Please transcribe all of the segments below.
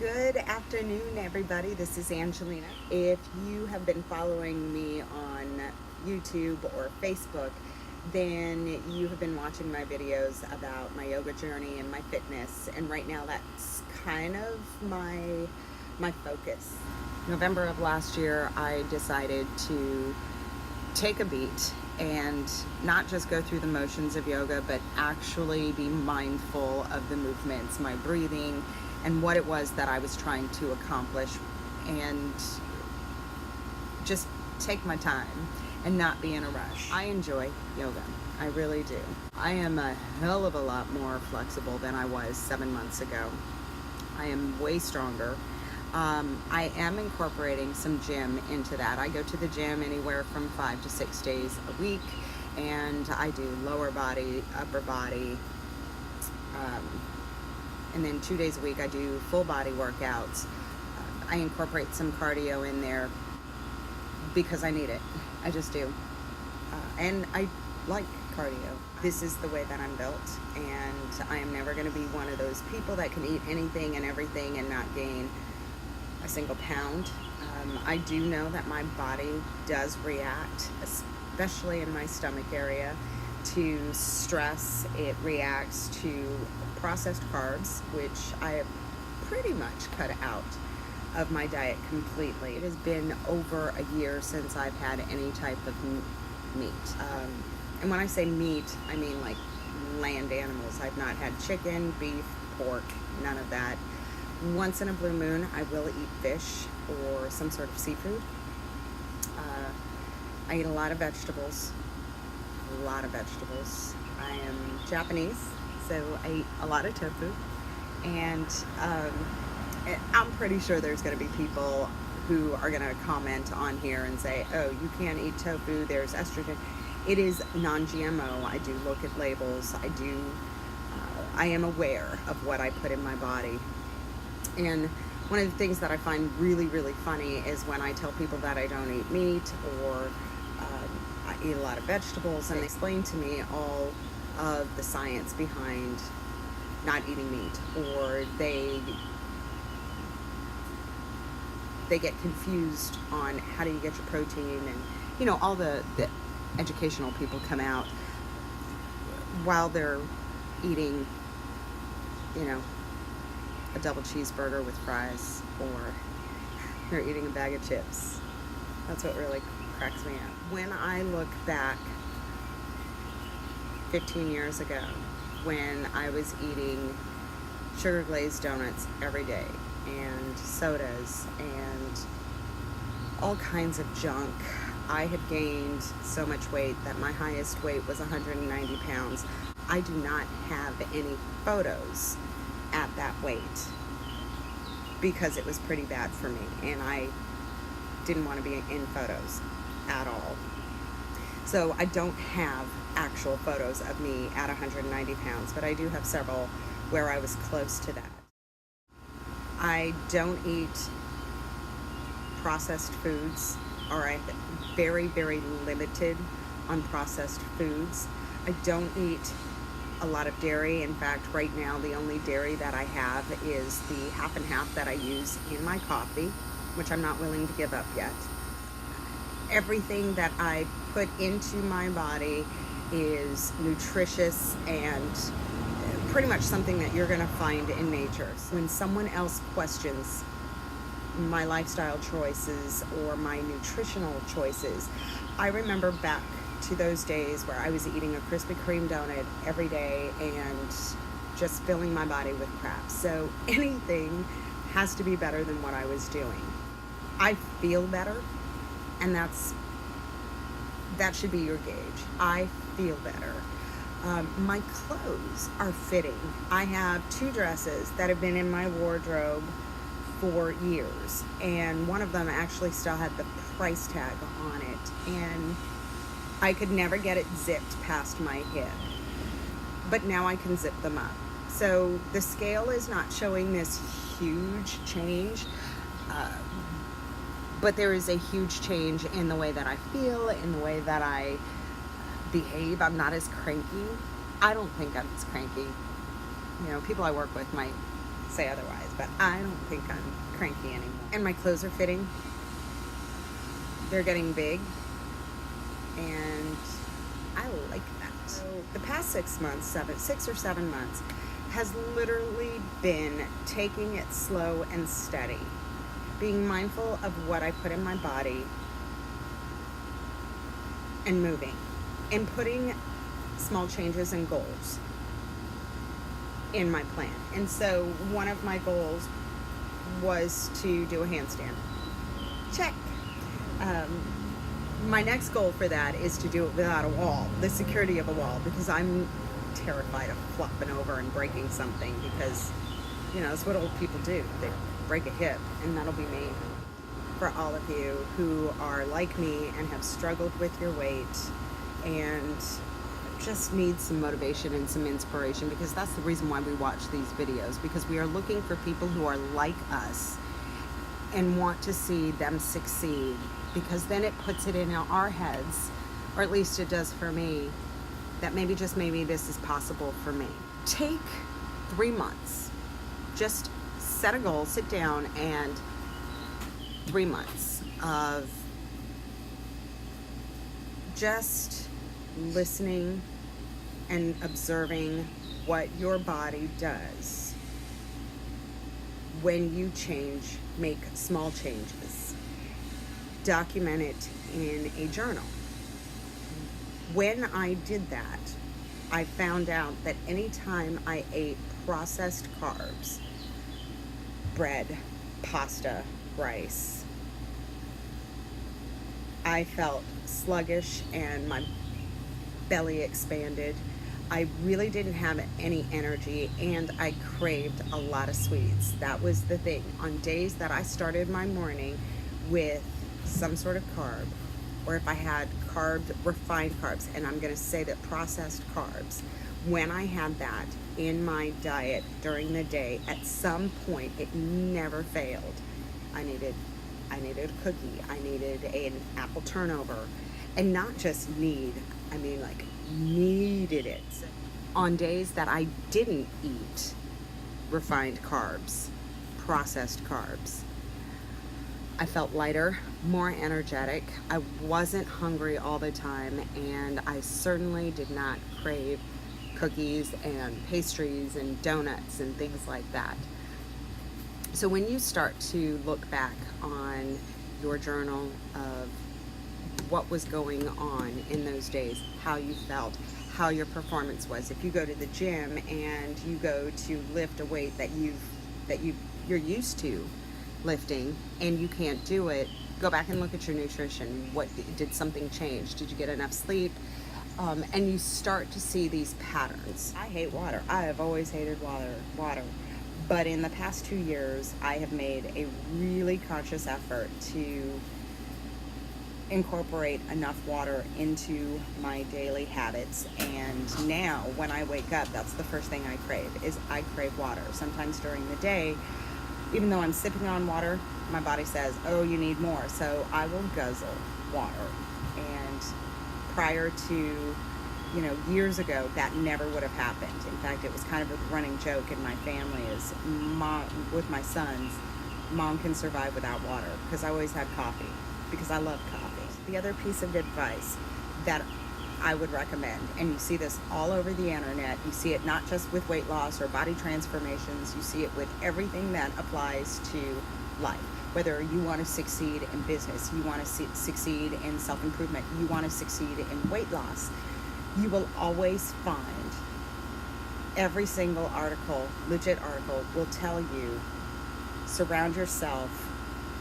Good afternoon, everybody. This is Angelina. If you have been following me on YouTube or Facebook, then you have been watching my videos about my yoga journey and my fitness. And right now, that's kind of my focus. November of last year, I decided to take a beat and not just go through the motions of yoga, but actually be mindful of the movements, my breathing, and what it was that I was trying to accomplish, and just take my time and not be in a rush. I enjoy yoga. I really do. I am a hell of a lot more flexible than I was 7 months ago. I am way stronger. I am incorporating some gym into that. I go to the gym anywhere from 5 to 6 days a week, and I do lower body, upper body, and then 2 days a week I do full body workouts. I incorporate some cardio in there because I need it. I just do. And I like cardio. This is the way that I'm built, and I am never going to be one of those people that can eat anything and everything and not gain a single pound. I do know that my body does react, especially in my stomach area, to stress. It reacts to processed carbs, which I have pretty much cut out of my diet completely. It has been over a year since I've had any type of meat. And when I say meat, I mean like land animals. I've not had chicken, beef, pork, none of that. Once in a blue moon, I will eat fish or some sort of seafood. I eat a lot of vegetables. I am Japanese, so I eat a lot of tofu. And I'm pretty sure there's going to be people who are going to comment on here and say, oh, you can't eat tofu, there's estrogen. It is non-GMO. I do look at labels. I am aware of what I put in my body. And one of the things that I find really, really funny is when I tell people that I don't eat meat, or I eat a lot of vegetables, and they explain to me all of the science behind not eating meat, or they get confused on how do you get your protein, and all the educational people come out while they're eating a double cheeseburger with fries, or they're eating a bag of chips. That's what really cracks me up. When I look back 15 years ago, when I was eating sugar glazed donuts every day, and sodas, and all kinds of junk, I had gained so much weight that my highest weight was 190 pounds. I do not have any photos at that weight because it was pretty bad for me, and I didn't want to be in photos at all. So I don't have actual photos of me at 190 pounds, but I do have several where I was close to that. I don't eat processed foods, or I'm very, very limited on processed foods. I don't eat a lot of dairy. In fact, right now, the only dairy that I have is the half and half that I use in my coffee, which I'm not willing to give up yet. Everything that I put into my body is nutritious and pretty much something that you're going to find in nature. When someone else questions my lifestyle choices or my nutritional choices, I remember back to those days where I was eating a Krispy Kreme donut every day and just filling my body with crap. So anything has to be better than what I was doing. I feel better, and that should be your gauge. I feel better. My clothes are fitting. I have 2 dresses that have been in my wardrobe for years, and one of them actually still had the price tag on it, and I could never get it zipped past my hip, but now I can zip them up. So the scale is not showing this huge change, but there is a huge change in the way that I feel, in the way that I behave. I'm not as cranky. I don't think I'm as cranky. People I work with might say otherwise, but I don't think I'm cranky anymore. And my clothes are fitting. They're getting big, and I like that. So the past 6 or 7 months, has literally been taking it slow and steady, being mindful of what I put in my body, and moving, and putting small changes and goals in my plan. And so one of my goals was to do a handstand. Check. My next goal for that is to do it without a wall, the security of a wall, because I'm terrified of flopping over and breaking something, because, you know, that's what old people do. They break a hip, and that'll be me. For all of you who are like me and have struggled with your weight and just need some motivation and some inspiration, because that's the reason why we watch these videos, because we are looking for people who are like us and want to see them succeed, because then it puts it in our heads, or at least it does for me, that maybe, just maybe, this is possible for me. Take 3 months. Just set a goal, sit down, and 3 months of just listening and observing what your body does when you make small changes. Document it in a journal. When I did that, I found out that anytime I ate processed carbs, bread, pasta, rice, I felt sluggish and my belly expanded. I really didn't have any energy, and I craved a lot of sweets. That was the thing. On days that I started my morning with some sort of carb, or if I had refined carbs, and I'm going to say that processed carbs, when I had that in my diet during the day, at some point, it never failed. I needed a cookie. I needed an apple turnover. And not just needed it. On days that I didn't eat refined carbs, processed carbs, I felt lighter, more energetic. I wasn't hungry all the time, and I certainly did not crave cookies and pastries and donuts and things like that. So when you start to look back on your journal of what was going on in those days, how you felt, how your performance was. If you go to the gym and you go to lift a weight that you're used to lifting and you can't do it, go back and look at your nutrition. Did something change? Did you get enough sleep? And you start to see these patterns. I hate water. I have always hated water. But in the past 2 years, I have made a really conscious effort to incorporate enough water into my daily habits, and now when I wake up, that's the first thing I crave water. Sometimes during the day, even though I'm sipping on water, my body says, oh, you need more, so I will guzzle water. And prior to, years ago, that never would have happened. In fact, it was kind of a running joke in my family, is with my sons, mom can survive without water, because I always had coffee, because I love coffee. The other piece of advice that I would recommend, and you see this all over the internet, you see it not just with weight loss or body transformations, you see it with everything that applies to life. Whether you want to succeed in business, you want to succeed in self-improvement, you want to succeed in weight loss, you will always find every single legit article will tell you, surround yourself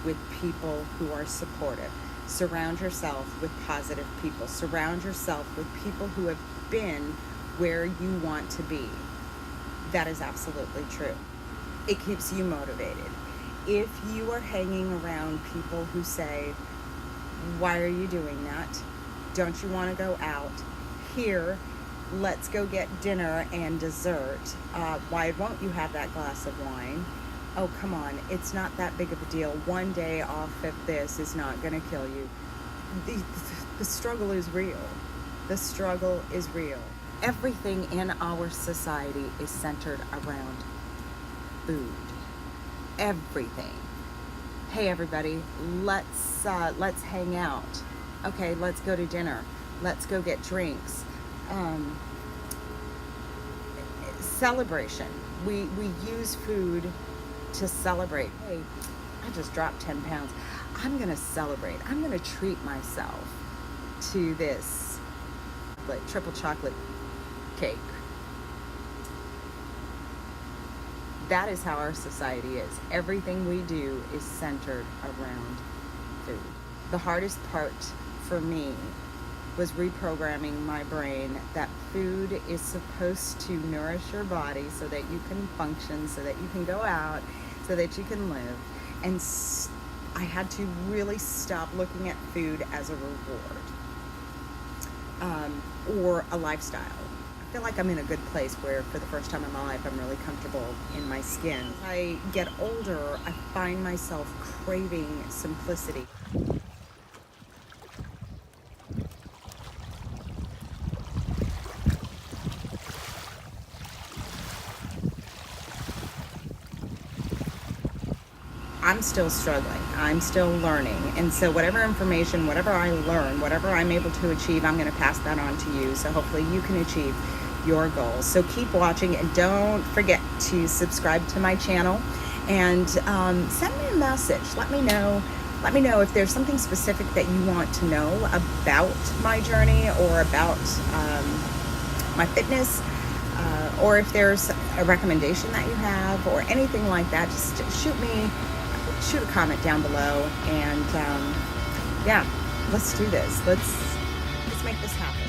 with people who are supportive. Surround yourself with positive people. Surround yourself with people who have been where you want to be. That is absolutely true. It keeps you motivated. If you are hanging around people who say, why are you doing that? Don't you want to go out? Here, let's go get dinner and dessert. Why won't you have that glass of wine? Oh, come on, it's not that big of a deal. One day off of this is not going to kill you. The struggle is real. The struggle is real. Everything in our society is centered around food. Everything. Hey everybody, let's hang out. Okay, let's go to dinner. Let's go get drinks. Celebration. We use food to celebrate. Hey, I just dropped 10 pounds. I'm gonna celebrate. I'm gonna treat myself to this triple chocolate cake. That is how our society is. Everything we do is centered around food. The hardest part for me was reprogramming my brain that food is supposed to nourish your body so that you can function, so that you can go out, so that you can live. And I had to really stop looking at food as a reward or a lifestyle. I feel like I'm in a good place where for the first time in my life I'm really comfortable in my skin. As I get older, I find myself craving simplicity. I'm still struggling. I'm still learning. And so whatever information, whatever I learn, whatever I'm able to achieve, I'm going to pass that on to you. So hopefully you can achieve your goals. So keep watching and don't forget to subscribe to my channel and send me a message. Let me know if there's something specific that you want to know about my journey or about my fitness. Or if there's a recommendation that you have or anything like that, just shoot a comment down below, and yeah, let's do this. Let's make this happen.